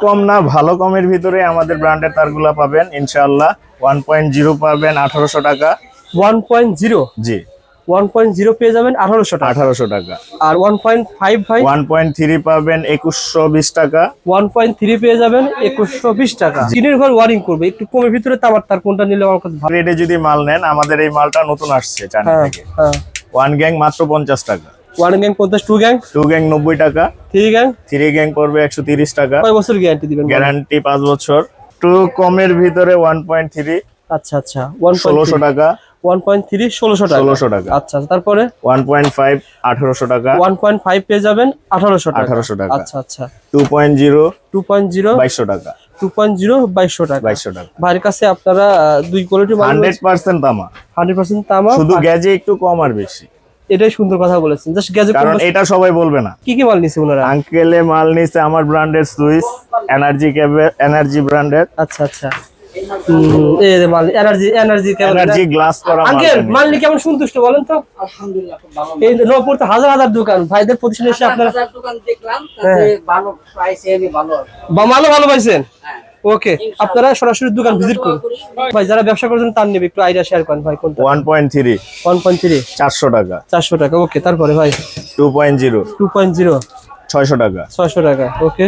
কম না, ভালো কমের ভিতরে আমাদের ব্র্যান্ডের তারগুলা পাবেন ইনশাআল্লাহ। 1.0 পাবেন 1800 টাকা। 1.0 জি 1.0 পেয়ে যাবেন 1800 টাকা। 1800 টাকা। আর 1.5 ভাই 1.3 পাবেন 2120 টাকা। 1.3 পেয়ে যাবেন 2120 টাকা। টিনের ঘর ওয়ারিং করবে, একটু কমের ভিতরে তামার তার কোনটা নিলে আমার কাছে ভালো? রেটে যদি মাল নেন, আমাদের এই মালটা নতুন আসছে চায়না হ্যাঁ থেকে। হ্যাঁ, 1 গ্যাং মাত্র 50 টাকা। 1 গ্যাং 50, 2 গ্যাং 2 গ্যাং 90 টাকা। 3 গ্যাং 3 গ্যাং পড়বে 130 টাকা। কয় বছর গ্যারান্টি দিবেন? গ্যারান্টি 5 বছর। একটু কমের ভিতরে 1.3 আচ্ছা আচ্ছা, 1600 টাকা। 1.3 1600 টাকা। 1600 টাকা। আচ্ছা, তারপরে 1.5 1800 টাকা। 1.5 পেয়ে যাবেন 1800 টাকা। 1800 টাকা। আচ্ছা আচ্ছা, 2.0 2.0 2200 টাকা। 2.0 2200 টাকা। 2200 টাকা। ভাইয়ের কাছে আপনারা দুই কোয়ালিটি মাল 100% তামা। 100% তামা, শুধু গ্যাজে একটু কম আর বেশি। এটাই সুন্দর কথা বলেছেন। জাস্ট গ্যাজেট, কারণ এটা সবাই বলবে না। কি কি মাল নিছে ওনারা? আঙ্কেলে মাল নিছে আমার ব্র্যান্ডের সুইস এনার্জি কেবল, এনার্জি ব্র্যান্ডের। আচ্ছা আচ্ছা, এই যে মাল এনার্জি কেবল, এনার্জি গ্লাস করা মাল। আঙ্কেল মাল নিয়ে কেমন সন্তুষ্ট বলেন তো? আলহামদুলিল্লাহ খুব ভালো। এই নবপুরতে হাজার হাজার দোকান, ভাইদের প্রতিষ্ঠানে এসে আপনারা হাজার দোকান দেখলাম, তাতে ভালো প্রাইসে আমি ভালো ভালো পাইছেন। হ্যাঁ ওকে, আপনারা সরাসরি দোকান ভিজিট করুন। ভাই যারা ব্যবসা করছেন তার নেবে একটু আইডিয়া শেয়ার করেন ভাই। কোনটা? 1.3 1.3 400 টাকা। 400 টাকা। ওকে, তারপরে ভাই 2.0 2.0 600 টাকা। 600 টাকা। ওকে,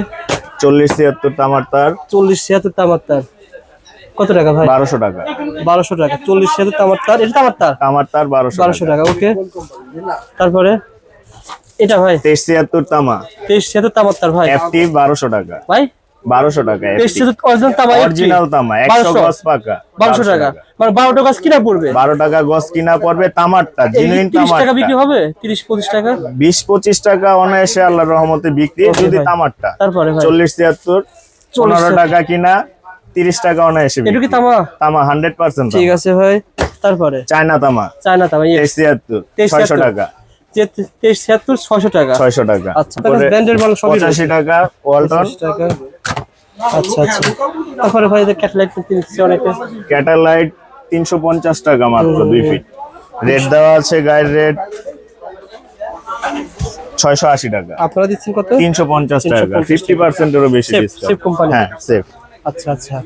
40 76 তামার তার 40 76 তামার তার কত টাকা ভাই? 1200 টাকা। 1200 টাকা। 40 76 তামার তার, এটা তামার তার তামার তার 1200 টাকা। ওকে, তারপরে এটা ভাই 23 76 তামা 23 76 তামার তার ভাই এফটি 1200 টাকা। ভাই 1200 টাকা। 23 76 অরিজিনাল তামা, অরিজিনাল তামা 100 গজ পাকা 1200 টাকা। মানে 12টা গাছ কিনা পড়বে? 12 টাকা গজ কিনা পড়বে তামারটা, জিনুইন 30 টাকা তামারটা। বিক্রি হবে, 30 25 টাকা, 20 25 টাকা অনায়াসে আল্লাহর রহমতে বিক্রি যদি ভাই। তামারটা। তারপরে ভাই 40 76 15 টাকা কিনা 30 টাকা অনায়াসে এটা কি বিক্রি। তামা? তামা 100% ঠিক আছে ভাই। তারপরে চায়না তামা চায়না তামা 23 76 600 টাকা। 23 76 600 টাকা। 600 টাকা। আচ্ছা, তাহলে ব্র্যান্ডের মাল সবই 85 টাকা ওয়ালটন। 85 টাকা। আচ্ছা আচ্ছা, তারপরে ভাই এই ক্যাটালাইট কিনছি অনেকে। ক্যাটালাইট 350 টাকা মাত্র 2 ফিট। রেট দেওয়া আছে, গায়ের রেট 680 টাকা। আপনারা দিচ্ছেন কত? 350 টাকা। 50% এরও বেশি সেফ ডিসকাউন্ট। কোম্পানি। হ্যাঁ সেফ। আচ্ছা আচ্ছা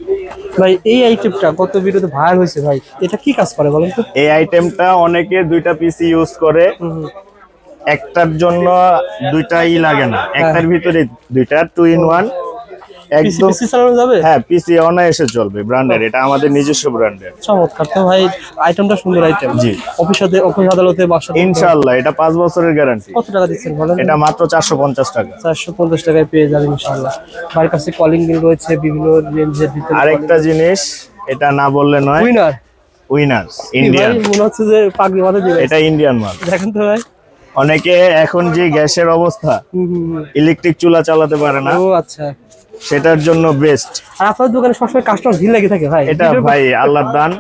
ভাই, এই আইটেমটা গত ভিডিওতে ভাইরাল হয়েছে ভাই, এটা কি কাজ করে বলেন তো? এই আইটেমটা অনেকে দুইটা পিসি ইউজ করে, একটার জন্য দুইটাই লাগে না, একটার ভিতরে দুইটা 2 in 1 একদম। পিসি চালানো যাবে? হ্যাঁ পিসি অনায়াসে চলবে, ব্র্যান্ডের, এটা আমাদের নিজস্ব ব্র্যান্ডের। চমৎকার তো ভাই, আইটেমটা সুন্দর আইটেম। জি। অফিস আদালতে বাসাতে ইনশাআল্লাহ এটা 5 বছরের গ্যারান্টি। কত টাকা দিচ্ছেন বলেন? এটা মাত্র 450 টাকা। 450 টাকায় পেয়ে যাবেন ইনশাআল্লাহ। ভাইয়ের কাছে কলিং বিল রয়েছে বিভিন্ন রেঞ্জের ভিতরে। আরেকটা জিনিস, এটা না বললে নয়, উইনার উইনার্স ইন্ডিয়ান। মনে হচ্ছে যে পাগড়ি মাথায় দিবে। এটা ইন্ডিয়ান মাল। দেখেন তো ভাই। অনেকে এখন যে গ্যাসের অবস্থা, ইলেকট্রিক চুলা চালাতে পারে না, ও আচ্ছা, সেটার জন্য বেস্ট। আর আপনার দোকানে সবসময় কাস্টমার ভিড় লেগে থাকে ভাই। এটা ভাই আল্লাহর দান।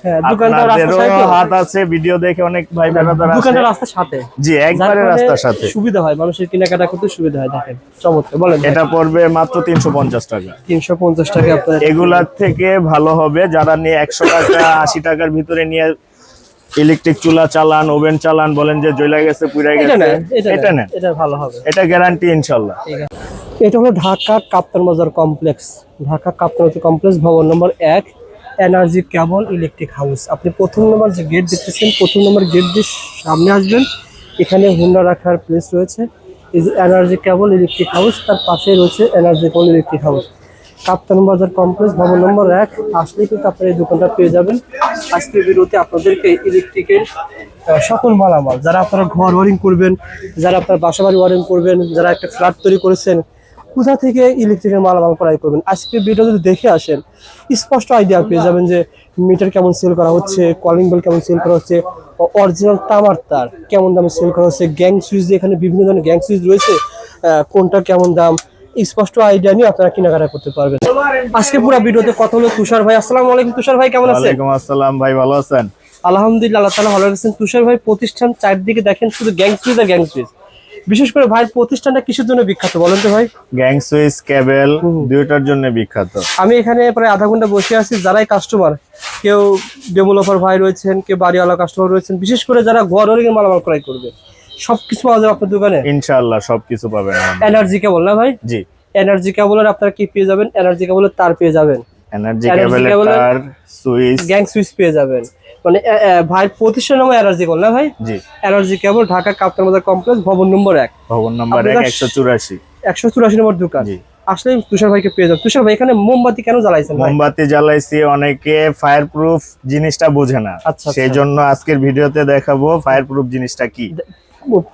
হ্যাঁ, দোকানটা রাস্তার আপনাদেরও সাথে। হাত আছে, ভিডিও দেখে অনেক ভাই বেড়াদার আছে। দোকানটা রাস্তার সাথে। জি একবারে রাস্তার সাথে। সুবিধা হয়, মানুষের কেনাকাটা করতে সুবিধা হয়। দেখেন চমৎকার। বলেন এটা পড়বে মাত্র 350 টাকা। 350 টাকা আপনার। এগুলার থেকে ভালো হবে যারা নিয়ে 100 টাকা 80 টাকার ভিতরে নিয়ে ইলেকট্রিক চুলা চালান, ওভেন চালান, বলেন যে জ্বলে গেছে, পুড়ে এটা গেছে, না, এটা নেন, এটা ভালো হবে। এটা গ্যারান্টি ইনশাআল্লাহ। ঠিক আছে, এটা হলো ঢাকা কাপ্তান বাজার কমপ্লেক্স। ঢাকা কাপ্তান বাজার কমপ্লেক্স, ভবন নম্বর 1, এনার্জি কেবল ইলেকট্রিক হাউস। আপনি প্রথম নম্বর যে গেট দেখতেছেন, প্রথম নম্বর গেট দিয়ে সামনে আসবেন, এখানে হুন্ডা রাখার প্লেস রয়েছে। এই যে এনার্জি কেবল ইলেকট্রিক হাউস, তার পাশে রয়েছে এনার্জি কেবল ইলেকট্রিক হাউস। কাপ্তান বাজার কমপ্লেক্স, ভবন নম্বর 1 আসলে কিন্তু আপনারা এই দোকানটা পেয়ে যাবেন। আজকের ভিডিওতে আপনাদেরকে ইলেকট্রিকের সকল মালামাল, যারা আপনারা ঘর ওয়ারিং করবেন, যারা আপনার বাসা বাড়ি ওয়ারিং করবেন, যারা একটা ফ্ল্যাট তৈরি করেছেন, কোথা থেকে ইলেকট্রিকের মালামাল ক্রয় করবেন, আজকের ভিডিও যদি দেখে আসেন স্পষ্ট আইডিয়া পেয়ে যাবেন যে মিটার কেমন সেল করা হচ্ছে, কলিং বেল কেমন সেল করা হচ্ছে, অরিজিনাল তামার তার কেমন দামে সেল করা হচ্ছে, গ্যাং সুইচ, এখানে বিভিন্ন ধরনের গ্যাং সুইচ রয়েছে, কোনটা কেমন দাম, স্পষ্ট আইডিয়া নিয়ে আপনারা কেনাকাটা করতে পারবেন। আজকে পুরো ভিডিওতে কথা হলো তুষার ভাই। আসসালামু আলাইকুম তুষার ভাই, কেমন আছেন? ওয়ালাইকুম আসসালাম ভাই, ভালো আছেন? আলহামদুলিল্লাহ, আল্লাহ তাআলা ভালো আছেন। তুষার ভাই প্রতিষ্ঠান চারদিকে দেখেন শুধু গ্যাং সুইচ আর গ্যাং সুইচ। বিশেষ করে ভাই প্রতিষ্ঠানটা কিসের জন্য বিখ্যাত বলেন তো ভাই? গ্যাং সুইচ, কেবল দুইটার জন্য বিখ্যাত। আমি এখানে প্রায় আধা ঘন্টা বসে আছি, যারাই কাস্টমার, কেউ ডেভেলপার ভাই রয়েছেন, কেউ বাড়িওয়ালা কাস্টমার রয়েছেন, বিশেষ করে যারা ঘর ওয়ারিং মালামাল ক্রয় করবে, সবকিছু পাওয়া যাবে আপনার দোকানে ইনশাআল্লাহ সবকিছু পাবেন আমাদের। এনার্জি কেবল না ভাই? জি। এনার্জি কেবলের আপনারা কি পেয়ে যাবেন? এনার্জি কেবলের তার পেয়ে যাবেন, এনার্জি Energy কেবলের cable-এর তার, সুইচ। গ্যাং সুইচ পেয়ে যাবেন। মানে ভাই প্রতিষ্ঠান নাম এনার্জি কেবল না ভাই? জি। এনার্জি কেবল, ঢাকা কাপ্তান বাজার কমপ্লেক্স, ভবন নম্বর 1, ভবন নম্বর 1, 184। 184 নম্বর দোকান। জি। আসলে তুষার ভাইকে পেয়ে যাবেন। তুষার ভাই এখানে মোমবাতি কেন জ্বালাইছেন ভাই? মোমবাতি জ্বালাইছি, অনেকে ফায়ার প্রুফ জিনিসটা বোঝে না, আচ্ছা, সেই জন্য আজকের ভিডিওতে দেখাবো ফায়ার প্রুফ জিনিসটা কি।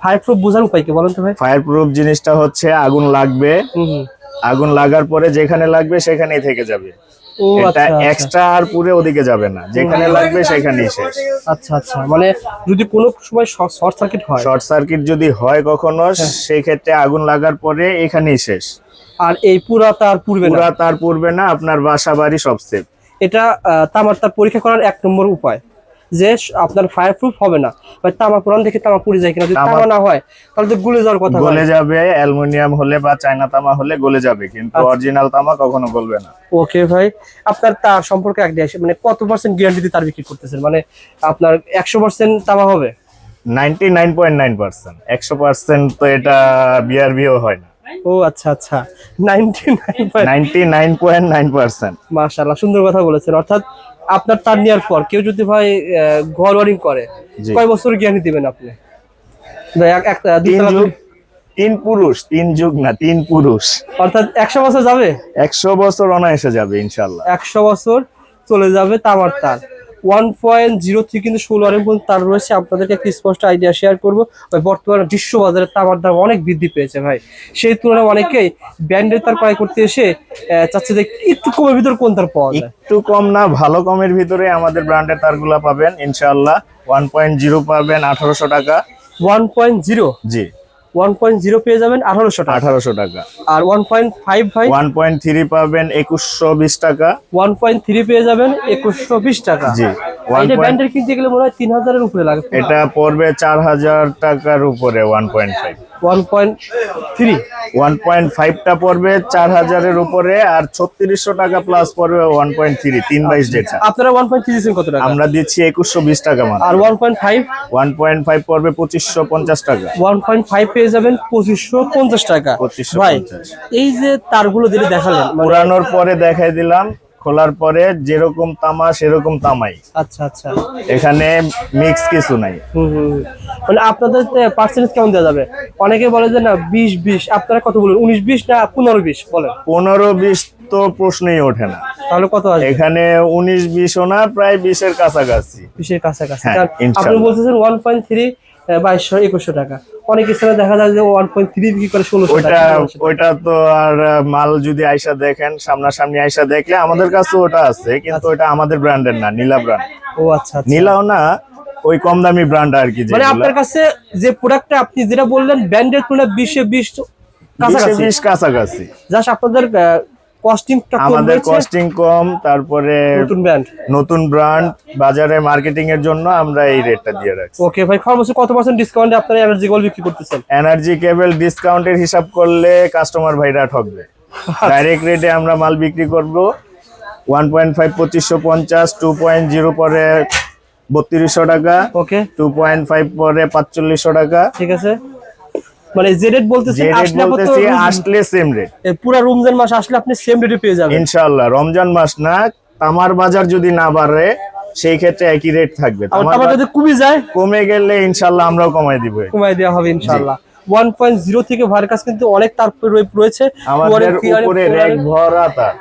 ফায়ার প্রুফ বোঝার উপায় কি বলেন তো ভাই? ফায়ার প্রুফ জিনিসটা হচ্ছে আগুন লাগবে, আগুন লাগার পরে যেখানে লাগবে সেখানেই থেকে যাবে। ও এটা আচ্ছা, এক্সট্রা আর পুরো ওদিকে যাবে না, যেখানে লাগবে সেখানেই শেষ। আচ্ছা আচ্ছা, মানে যদি কোনো সময় শর্ট সার্কিট হয়, শর্ট সার্কিট যদি হয় কখনো, সেই ক্ষেত্রে আগুন লাগার পরে এখানেই শেষ। আর এই পুরা তার পূর্বে না, পুরা তার পূর্বে না, আপনার বাসা বাড়ি সব সেফ। এটা তামার তার পরীক্ষা করার 1 নম্বর উপায় যে আপনার ফায়ার প্রুফ হবে না, বা তামা কোরআন দেখে তামা পুড়ে যায় কিনা। যদি তামা না হয় তাহলে তো গলে যাওয়ার কথা। গলে যাবে, অ্যালুমিনিয়াম হলে বা চায়না তামা হলে গলে যাবে, কিন্তু অরিজিনাল তামা কখনো গলবে না। ওকে ভাই, আপনার তার সম্পর্কে আইডিয়া আছে? মানে কত % গ্যারান্টি দিয়ে তার বিক্রি করতেছেন? মানে আপনার 100% তামা হবে? 99.9%। 100% তো এটা বিআরবিও হয় না। ও আচ্ছা আচ্ছা, 99। 99.9%। মাশাআল্লাহ, সুন্দর কথা বলেছেন। অর্থাৎ আপনার তার নেওয়ার পর কেউ যদি ভাই ঘর ওয়ারিং করে, জি। কয় বছর গ্যারান্টি দিবেন আপনি? তিন পুরুষ, 3 যুগ না, 3 পুরুষ। অর্থাৎ 100 বছর যাবে? 100 বছর অনায়াসে যাবে ইনশাল্লাহ। 100 বছর চলে যাবে তামার তার। 1.0 থেকে কিন্তু 16 RM পর্যন্ত তার রয়েছে। আপনাদেরকে একটি স্পষ্ট আইডিয়া শেয়ার করবো। বর্তমানে বিশ্ব বাজারে তামার দাম অনেক বৃদ্ধি পেয়েছে ভাই। সেই তুলনায় অনেকেই ব্র্যান্ডের তার ক্রয় করতে এসে চাচ্ছে যে একটু কমের ভিতর কোন তার পাওয়া যায়। একটু কম না, ভালো কমের ভিতরে আমাদের ব্র্যান্ডের তারগুলা পাবেন ইনশাআল্লাহ। 1.0 পাবেন 1800 টাকা। 1.0? জি। 1.0 পেয়ে যাবেন 1800 টাকা। 1800 টাকা। আর 1.5 ভাই? 1.3 পাবেন 2120 টাকা। 1.3 পেয়ে যাবেন 2120 টাকা। জি। এটা ব্র্যান্ডের কিনতে গেলে মনে হয় 3000 এর উপরে লাগে। এটা পড়বে 4000 টাকার উপরে। 1.5। 1.3? 1.5 টা পড়বে 4000 এর উপরে, আর 3600 টাকা প্লাস পড়বে 1.3। 3/22 যেটা। আপনারা 1.3 দিচ্ছেন কত টাকা? আমরা দিচ্ছি 2120 টাকা মাত্র। আর 1.5? 1.5 পড়বে 2550 টাকা। 1.5 পেয়ে যাবেন 2550 টাকা। 2550। ভাই এই যে তারগুলো দিলে দেখালেন, মানে পুরানোর পরে দেখাই দিলাম, খোলার পরে যেরকম তামা সেরকম তামাই। আচ্ছা আচ্ছা, এখানে মিক্স কিছু নাই। মানে আপনাদের পার্সেন্টেজ কেমন দেওয়া যাবে? অনেকে বলে যে না 20-20, আপনারা কত বলেন? 19-20 না 15-20 বলেন? 15-20 তো প্রশ্নই ওঠে না। তাহলে কত আসবে? এখানে 19-20ও না, প্রায় 20 এর কাছাকাছি। 20 এর কাছাকাছি। হ্যাঁ, কারণ আপনি ইনশাআল্লাহ। বলতেছেন 1.3 2200-2100 টাকা। অনেক স্থানে দেখা যায় যে 1.3 বিক্রি করে 1600 টাকা। ওইটা তো আর মাল যদি আয়সা দেখেন, সামনাসামনি আয়সা দেখলে আমাদের কাছে ওটা আছে, কিন্তু ওটা আমাদের ব্র্যান্ডের না, নীলা ব্র্যান্ড। ও আচ্ছা আচ্ছা, নীলাও না, ওই কম দামি ব্র্যান্ড আর কি। মানে আপনার কাছে যে প্রোডাক্টটা আপনি যেটা বললেন ব্র্যান্ডের তুলনায় 20-20 কাছাকাছি। 20 কাছাকাছি। জাস্ট আপনাদের কস্টিংটা কম, আমাদের কস্টিং কম, তারপরে নতুন ব্র্যান্ড বাজারে মার্কেটিং এর জন্য আমরা এই রেটটা দিয়ে রাখছি। ওকে ভাই, সর্বোচ্চ কত % ডিসকাউন্টে আপনারা এনার্জি কেবল বিক্রি করতেছেন? এনার্জি কেবল ডিসকাউন্টের হিসাব করলে কাস্টমার ভাইরা ঠকবে। ডাইরেক্ট রেটে আমরা মাল বিক্রি করব 1.5 2550, 2.0 পরে 3200 টাকা, ওকে 2.5 পরে 4500 টাকা। ঠিক আছে, মানে যে রেট বলতেছেন আসলে সেম রেট। পুরো রমজান মাস আসলে আপনি সেম রেটে পেয়ে যাবেন ইনশাআল্লাহ। রমজান মাস না, তামার বাজার যদি না বাড়ে সেই ক্ষেত্রে একই রেট থাকবে। তামার যদি কমে যায়, কমে গেলে ইনশাআল্লাহ আমরাও কমাই দিব, কমাই দেওয়া হবে ইনশাআল্লাহ। 1.0 থেকে ভার কাছে কিন্তু অনেক তার রয়েছে। আমাদের উপরে র‍্যাক ভরা তার,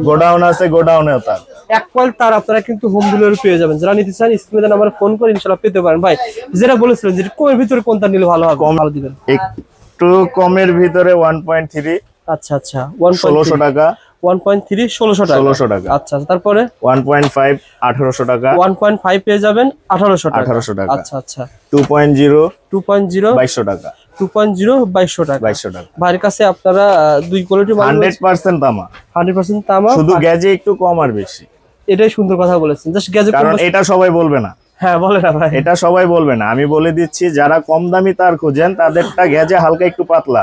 গোডাউন আছে, গোডাউনেও তার। এক কয়েল তার আপনারা কিন্তু হোম ডেলিভারি পেয়ে যাবেন। যারা নিতে চান স্ক্রিনে নাম্বারে ফোন করে ইনশাআল্লাহ পেতে পারেন। ভাই যেটা বলেছিলেন যে কোয়ের ভিতরে কোনটা নিলে ভালো হবে, ভালো দিবেন? একটু কমের ভিতরে 1.3। আচ্ছা আচ্ছা, 1600 টাকা। 1.3 1600 টাকা। 1600 টাকা। আচ্ছা, তারপরে 1.5 1800 টাকা। 1.5 পেয়ে যাবেন 1800 টাকা। 1800 টাকা। আচ্ছা আচ্ছা, 2.0 2200 টাকা। 2.0 2200 টাকা। 2200 টাকা। ভাইয়ের কাছে আপনারা দুই কোয়ালিটি 100% তামা। 100% তামা, শুধু গেজে একটু কম আর বেশি। এটাই সুন্দর কথা বলেছেন। জাস্ট গেজে কম, কারণ এটা সবাই বলবে না। হ্যাঁ বলে না ভাই, এটা সবাই বলবে না, আমি বলে দিচ্ছি। যারা কম দামি তার খোঁজেন তাদেরটা গেজে হালকা একটু পাতলা।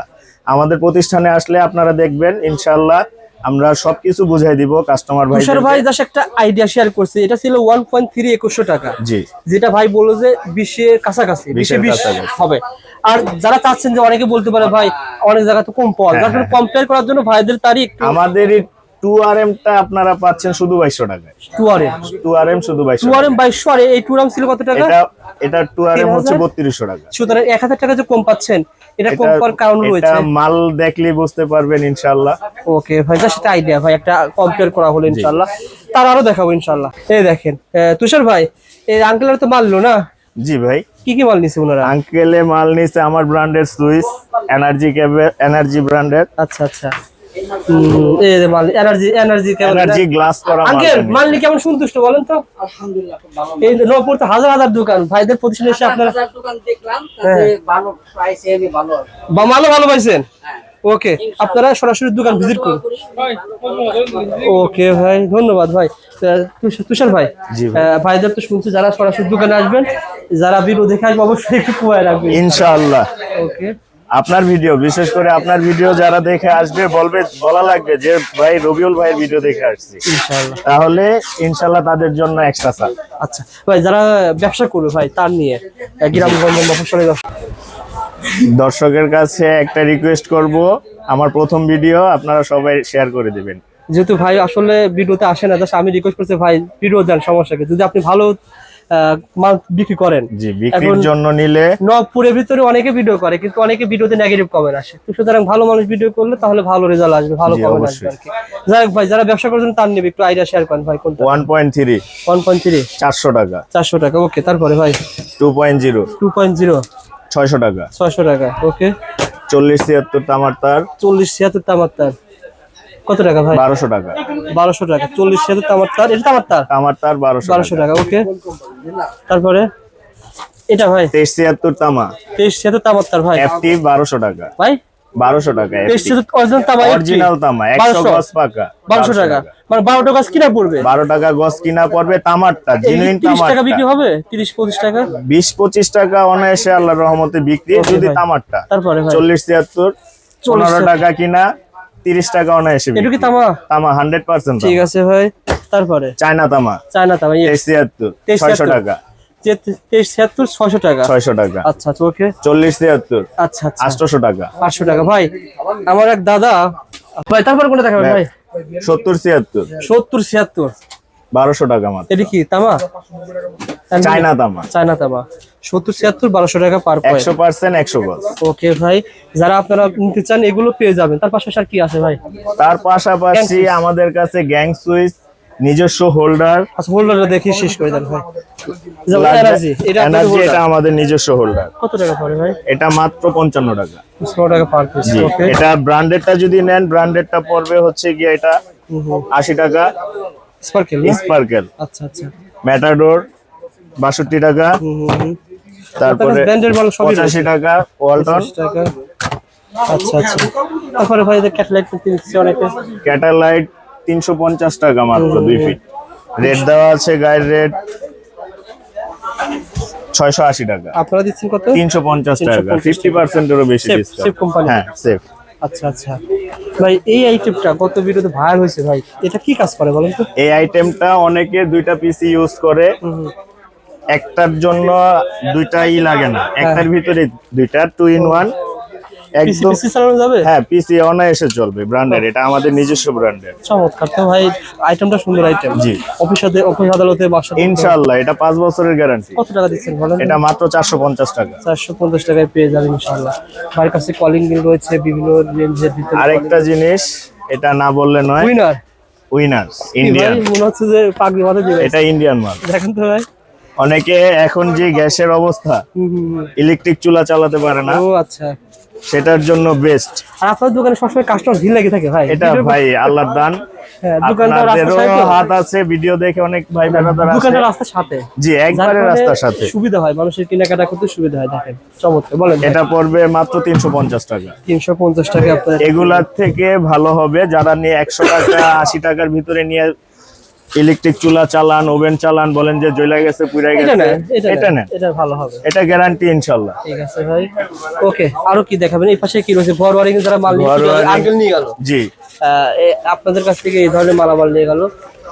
আমাদের প্রতিষ্ঠানে আসলে আপনারা দেখবেন ইনশাআল্লাহ আমরা সবকিছু বুঝাই দিব কাস্টমার ভাই। তুষার ভাই জাস্ট একটা আইডিয়া শেয়ার করছে, এটা ছিল 1.3 2100 টাকা। জি। যেটা ভাই বললো যে 20 এর কাছাকাছি, 20 হবে। আর যারা চাচ্ছেন যে অনেকে বলতে পারে ভাই অনেক জায়গা তো কম পাওয়া যায়, যার কম্পেয়ার করার জন্য ভাইদের তারিখ আমাদের এই 2RM টা আপনারা পাচ্ছেন শুধু 2200 টাকায়। 2RM শুধু 2200 2RM 2200, আর এই 2RM ছিল কত টাকা? এটা 2RM হচ্ছে 3200 টাকা। সুতরাং 1000 টাকা যে কম পাচ্ছেন, এটা কম পাওয়ার কারণ রয়েছে। এটা মাল দেখলেই বুঝতে পারবেন ইনশাআল্লাহ। ওকে ভাই, জাস্ট আইডিয়া ভাই, একটা কম্পেয়ার করা হলো ইনশাআল্লাহ। তার আরো দেখাবো ইনশাআল্লাহ। এই দেখেন তুষার ভাই, এই আঙ্কেলের তো মাল লো না? জি ভাই। কি কি মাল নিছে ওনারা? আঙ্কেলে মাল নিছে আমার ব্র্যান্ডের সুইস এনার্জি ব্র্যান্ডের। আচ্ছা আচ্ছা, এই যে মাল এনার্জি গ্লাস করা মাল। আঙ্কেল মাল নিয়ে কেমন সন্তুষ্ট বলেন তো? আলহামদুলিল্লাহ খুব ভালো। এই নবপুর তো হাজার হাজার দোকান, ভাইদের প্রতিষ্ঠানে এসে আপনারা হাজার দোকান দেখলাম, তাতে ভালো প্রাইসে আমি ভালো। মালও ভালো পাইছেন? হ্যাঁ। ওকে, আপনারা সরাসরি দোকান ভিজিট করুন। ভালো। ওকে ভাই, ধন্যবাদ ভাই। তুষার ভাই, জি ভাইদের তো শুনছি যারা সরাসরি দোকানে আসবেন, যারা ভিডিও দেখে আসবে অবশ্যই একটু কুয়ায় রাখবেন ইনশাআল্লাহ। ওকে, আপনার ভিডিও, বিশেষ করে আপনার ভিডিও যারা দেখে আসবে বলা লাগবে যে ভাই রবিউল ভাইয়ের ভিডিও দেখে আসছি, ইনশাআল্লাহ। তাহলে ইনশাআল্লাহ তাদের জন্য এক্সট্রা ছাড়। আচ্ছা ভাই, যারা ব্যবসা করবে ভাই তার নিয়ে গ্রামগঞ্জ মফস্বলে দর্শকের কাছে একটা রিকোয়েস্ট করব, আমার প্রথম ভিডিও আপনারা সবাই শেয়ার করে দিবেন। যেহেতু ভাই আসলে ভিডিওতে আসে না, জাস্ট আমি রিকোয়েস্ট করছি ভাই ভিডিও দেন, সমস্যা কি? যদি আপনি ভালো মাল বিক্রি করেন, জি বিক্রির জন্য নিলে নবপুরের ভিতরে অনেকে ভিডিও করে, কিন্তু অনেকে ভিডিওতে নেগেটিভ কমেন্ট আসে। তো সুতরাং ভালো মানুষ ভিডিও করলে তাহলে ভালো রেজাল্ট আসবে, ভালো জি, কমেন্ট অবশ্যই। আসবে আর কি। যাই হোক ভাই, যারা ব্যবসা করছেন তার নিয়ে একটু আইডিয়া শেয়ার করেন ভাই। কোনটা? 1.3 1.3 400 টাকা, 400 টাকা। ওকে, তারপরে ভাই 2.0 2.0 600 টাকা, 600 টাকা। ওকে, 40-76 তামার তার 40-76 তামার তার কত টাকা ভাই? 1200 টাকা, 1200 টাকা। 40-76 তামার তার, এটা তামার তার তামার তার 1200 টাকা। ওকে, তারপরে এটা ভাই 23-76 তামা 23-76 তামার তার ভাই FT 1200 টাকা, ভাই 1200 টাকা FT 23-76 অরিজিনাল তামা, অরিজিনাল তামা 100 গজ পাকা 1200 টাকা। মানে 12 টাকা কিনা পড়বে, 12 টাকা গজ কিনা পড়বে তামারটা, জেনুইন 30 টাকা তামারটা। বিক্রি হবে, 30-25 টাকা। 20-25 টাকা অনায়াসে আল্লাহর রহমতে বিক্রি ওকে যদি ভাই। তামারটা। তারপরে ভাই 40-76 15 টাকা কিনা, 30 টাকা অনায়াসে এটা বিক্রি। কি তামা? তামা 100% ঠিক আছে ভাই। তারপরে চায়না তামা চায়না তামা 73 600 টাকা, 23-76 600 টাকা। 600 টাকা, আচ্ছা আচ্ছা, ওকে। 40-73 আচ্ছা আচ্ছা, 800 টাকা, 800 টাকা ভাই। আমার এক দাদা ভাই, তারপরে কোনটা দেখাবেন ভাই? 70-76 70-76 1200 টাকা মাত্র। এটা কি তামা? চায়না তামা চায়না তামা 70-76 1200 টাকা পার পয়েন্ট। 100% 100 গজ। ওকে ভাই, যারা আপনারা নিতে চান এগুলো পেয়ে যাবেন। তার পাশাপাশি আর কি আছে ভাই? তার পাশাপাশি আমাদের কাছে গ্যাং সুইচ, নিজস্ব হোল্ডার, আচ্ছা, হোল্ডারটা দেখি শেষ করে দেন ভাই। যেমন এনার্জি, এটা আপনাদের এনার্জি, এটা holder। আমাদের নিজস্ব হোল্ডার। কত টাকা পড়ে ভাই? এটা মাত্র 55 টাকা। 100 টাকা পার পিস। জি, ওকে, এটা ব্র্যান্ডেডটা যদি নেন, ব্র্যান্ডেডটা পড়বে হচ্ছে গিয়ে এটা 80 টাকা। স্পার্কেল। স্পার্কেল, আচ্ছা আচ্ছা, ম্যাটাডোর 62 টাকা, তারপরে ব্র্যান্ডের মাল সবই 85 টাকা, ওয়ালটন 25 টাকা। আচ্ছা আচ্ছা, তারপরে ভাই এই ক্যাটালাইট কিনতে অনেকে। ক্যাটালাইট 350 টাকা মাত্র 2 ফিট। রেট দেওয়া আছে, গায়ের রেট 680 টাকা। আপনারা দিচ্ছেন কত? 350 টাকা, 50% এরও বেশি Safe, ডিসকাউন্ট। safe company। হ্যাঁ, সেফ। আচ্ছা আচ্ছা ভাই, এই আইটেমটা কত ভিডিওতে ভাইরাল হয়েছে ভাই, এটা কি কাজ করে বলেন তো? এই আইটেমটা অনেকে দুইটা পিসি ইউজ করে, একটার জন্য দুইটাই লাগে না, একটার ভিতরে দুইটা 2 in 1 একদম। পিসি চালানো যাবে? হ্যাঁ, পিসি অনায়াসে চলবে, ব্র্যান্ডের, এটা আমাদের নিজস্ব ব্র্যান্ডের। চমৎকার তো ভাই, আইটেমটা সুন্দর আইটেম। জি। অফিস আদালতে বাসা ইনশাআল্লাহ এটা 5 বছরের গ্যারান্টি। কত টাকা দিচ্ছেন বলেন? এটা মাত্র 450 টাকা। 450 টাকায় পেয়ে যাবেন ইনশাআল্লাহ। ভাইয়ের কাছে কলিং বিল রয়েছে বিভিন্ন রেঞ্জের ভিতরে। আরেকটা জিনিস, এটা না বললে নয়, উইনার উইনার ভাই, ইন্ডিয়ান। মনে হচ্ছে যে পাগড়ি মাথায় দিবে। এটা ইন্ডিয়ান মাল। দেখেন তো ভাই। অনেকে এখন যে গ্যাসের অবস্থা, ইলেকট্রিক চুলা চালাতে পারে না, ও আচ্ছা, সেটার জন্য বেস্ট। আর আপনার দোকানে সবসময় কাস্টমার ভিড় লেগে থাকে ভাই। এটা ভাই আল্লাহর দান। হ্যাঁ, দোকানটা আপনাদেরও রাস্তার সাথে। হাত আছে, ভিডিও দেখে অনেক ভাই বোনেরা দোকানটা আছে। রাস্তার সাথে। জি, যার একবারে কারণে রাস্তার সাথে। সুবিধা হয়, মানুষের কেনাকাটা করতে সুবিধা হয়। দেখেন চমৎকার, বলেন ভাই। এটা পড়বে মাত্র 350 টাকা। 350 টাকা আপনার। এগুলার থেকে ভালো হবে যারা নিয়ে 100 টাকা 80 টাকার ভিতরে নিয়ে ইলেকট্রিক চুলা চালান, ওভেন চালান, বলেন যে জ্বলে গেছে, পুড়ে এটা গেছে, নেন, এটা নেন, এটা ভালো হবে। এটা গ্যারান্টি ইনশাআল্লাহ। ঠিক আছে ভাই। ওকে, আরো কি দেখাবেন? এই পাশে কি রয়েছে? ঘর ওয়ারিং যারা মাল নিয়ে ঘর wiring- আঙ্কেল নিয়ে গেল, জি, আপনাদের কাছ থেকে এই ধরনের মালামাল নিয়ে গেল,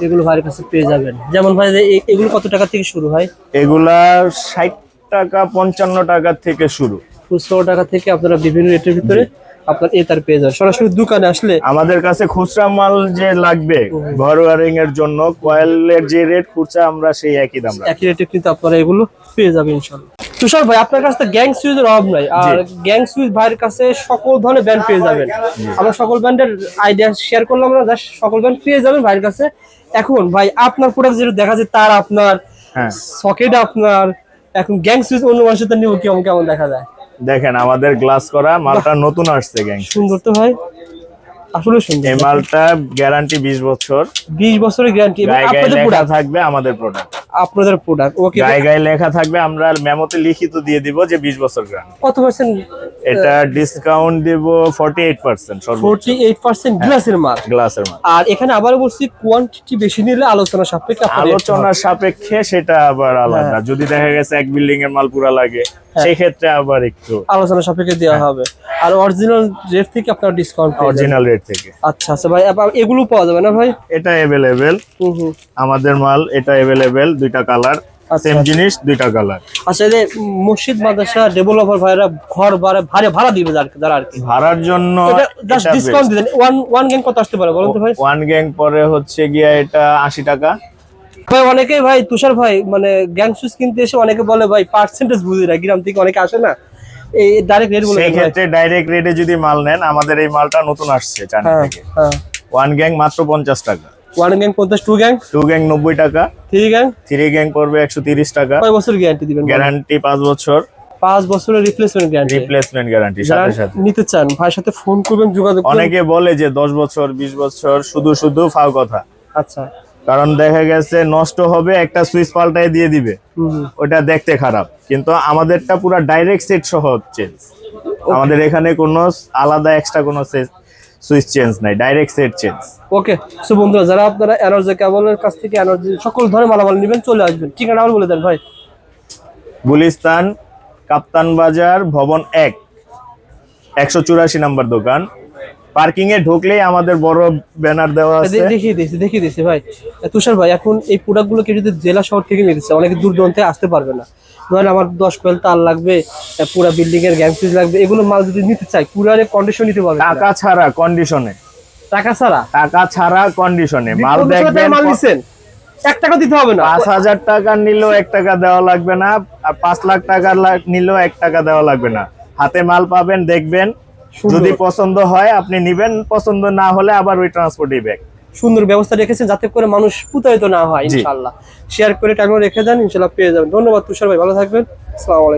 এগুলো ভাইয়ের কাছে পেয়ে যাবেন। যেমন ভাই এগুলো কত টাকা থেকে শুরু হয়? এগুলা 60 টাকা 55 টাকা থেকে শুরু। খুচরো টাকা থেকে আপনারা বিভিন্ন রেটের ভিতরে আপনার তার পেয়ে যাবেন। সরাসরি দোকানে আসলে আমাদের কাছে খুচরা মাল যে লাগবে ঘর ওয়ারিং এর জন্য কয়েলের যে রেট খুচরা আমরা সেই একই দাম রাখি। একই রেটে কিন্তু আপনারা এগুলো পেয়ে যাবেন ইনশাআল্লাহ। তুষার ভাই আপনার কাছে গ্যাং সুইচের অভাব নাই, আর গ্যাং সুইচ ভাইয়ের কাছে সকল ধরনের ব্র্যান্ড পেয়ে যাবেন। আমরা সকল ব্র্যান্ডের আইডিয়া শেয়ার করলাম, আমরা জাস্ট সকল ব্র্যান্ড পেয়ে যাবেন ভাইয়ের কাছে। এখন ভাই আপনার প্রোডাক্ট যেটা দেখা যায় তার আপনার হ্যাঁ সকেট আপনার, এখন গ্যাং সুইচ অন্য মানুষের সাথে নিব কেমন কেমন দেখা যায়। দেখেন আমাদের গ্লাস করা মালটা নতুন আসছে গ্যাং। সুন্দর তো ভাই, আসলে সুন্দর। এই মালটা গ্যারান্টি 20 বছর, 20 বছরের গ্যারান্টি এবং গায়ে গায়ে আপনাদের লেখা প্রোডাক্ট, থাকবে আমাদের প্রোডাক্ট। আপনাদের প্রোডাক্ট ওকে। গায়ে গায়ে লেখা থাকবে, আমরা মেমোতে লিখিত দিয়ে দিব যে 20 বছর গ্যারান্টি। কত পার্সেন্ট? এটা ডিসকাউন্ট দিব 48% সর্বোচ্চ 48% গ্লাসের মাল। গ্লাসের মাল। আর এখানে আবার বলছি কোয়ান্টিটি বেশি নিলে আলোচনা সাপেক্ষে আপনাদের আলোচনার সাপেক্ষে সেটা আবার আলাদা। যদি দেখা গেছে এক বিল্ডিং এর মাল পুরা লাগে সেই ক্ষেত্রে আবার একটু আলোচনা সাপেক্ষে দেওয়া হবে। আর অরিজিনাল রেট থেকে আপনারা ডিসকাউন্ট পাবেন। অরিজিনাল রেট থেকে। আচ্ছা আচ্ছা ভাই, এগুলো পাওয়া যাবে না ভাই? এটা अवेलेबल, আমাদের মাল এটা अवेलेबल, দুইটা কালার, সেম জিনিস দুইটা কালার। আচ্ছা, এই যে মসজিদ মাদ্রাসা ডেভেলপার ভাইরা ঘর ভাড়া দিবে যারা আর কি, ভাড়ার জন্য জাস্ট ডিসকাউন্ট দিবেন। ওয়ান গ্যাং কত আসতে পারে বলুন তো ভাই? ওয়ান গ্যাং পরে হচ্ছে গিয়া এটা 80 টাকা। ভাই অনেকেই ভাই তুষার ভাই মানে গ্যাং সুইচ কিনতে এসে অনেকে বলে ভাই পার্সেন্টেজ বুঝি না, গ্রাম থেকে অনেকে আসে না, এই ডাইরেক্ট রেট বলে সেই ক্ষেত্রে ডাইরেক্ট রেটে যদি মাল নেন, আমাদের এই মালটা নতুন আসছে চায়না থেকে। ওয়ান গ্যাং মাত্র 50 টাকা। ওয়ান গ্যাং 50, টু গ্যাং 90 টাকা, থ্রি গ্যাং পড়বে 130 টাকা। কয় বছর গ্যারান্টি দিবেন? গ্যারান্টি 5 বছর, 5 বছরের রিপ্লেসমেন্ট গ্যারান্টি। রিপ্লেসমেন্ট গ্যারান্টি সাথে সাথে। নিতে চান ভাইয়ের সাথে ফোন করবেন, যোগাযোগ করবেন। অনেকে বলে যে 10 বছর 20 বছর, শুধু ফাও কথা। আচ্ছা, কারণ দেখা গেছে নষ্ট হবে, একটা সুইচ পাল্টায় দিয়ে দিবে, ওটা দেখতে খারাপ। কিন্তু আমাদেরটা পুরো ডাইরেক্ট সেট সহ চেঞ্জ। আমাদের এখানে কোনো আলাদা এক্সট্রা কোনো সুইচ চেঞ্জ নাই, ডাইরেক্ট সেট চেঞ্জ। ওকে। সো বন্ধুরা, যারা আপনারা এনার্জি কেবলের কাছ থেকে এনার্জি সকল ধরনের মালামাল নেবেন, চলে আসবেন। ঠিকানা বলে দেন ভাই। গুলিস্তান, কাপ্তান বাজার, ভবন 1, 184 নম্বর দোকান। পার্কিং এ ঢুকলেই আমাদের বড় ব্যানার দেওয়া আছে। দেখিয়ে দিয়েছি ভাই। তুষার ভাই, এখন এই প্রোডাক্টগুলো কেউ যদি জেলা শহর থেকে নিতে, অনেকে দূর দূরান্তে আসতে পারবে না, ধরেন আমার 10 কয়েল তার লাগবে, পুরো বিল্ডিং এর গ্যাং সুইচ লাগবে, এগুলো মাল যদি নিতে চাই কুরিয়ারে কন্ডিশন নিতে পারবে? টাকা ছাড়া কন্ডিশনে। টাকা ছাড়া? টাকা ছাড়া কন্ডিশনে মাল দেখবেন। মাল নিছেন 1 টাকা দিতে হবে না। 5000 টাকা নিলেও 1 টাকা দেওয়া লাগবে না, আর 5 লাখ টাকা নিলেও 1 টাকা দেওয়া লাগবে না। হাতে মাল পাবেন, দেখবেন, যদি পছন্দ হয় আপনি নিবেন, পছন্দ না হলে আবার ওই ট্রান্সপোর্টই ব্যাক। সুন্দর ব্যবস্থা রেখেছেন যাতে করে মানুষ প্রতারিত না হয়। ইনশাআল্লাহ শেয়ার করে টাইমও রেখে দেন, ইনশাআল্লাহ পেয়ে যাবেন। ধন্যবাদ তুষার ভাই, ভালো থাকবেন। আসসালামু আলাইকুম।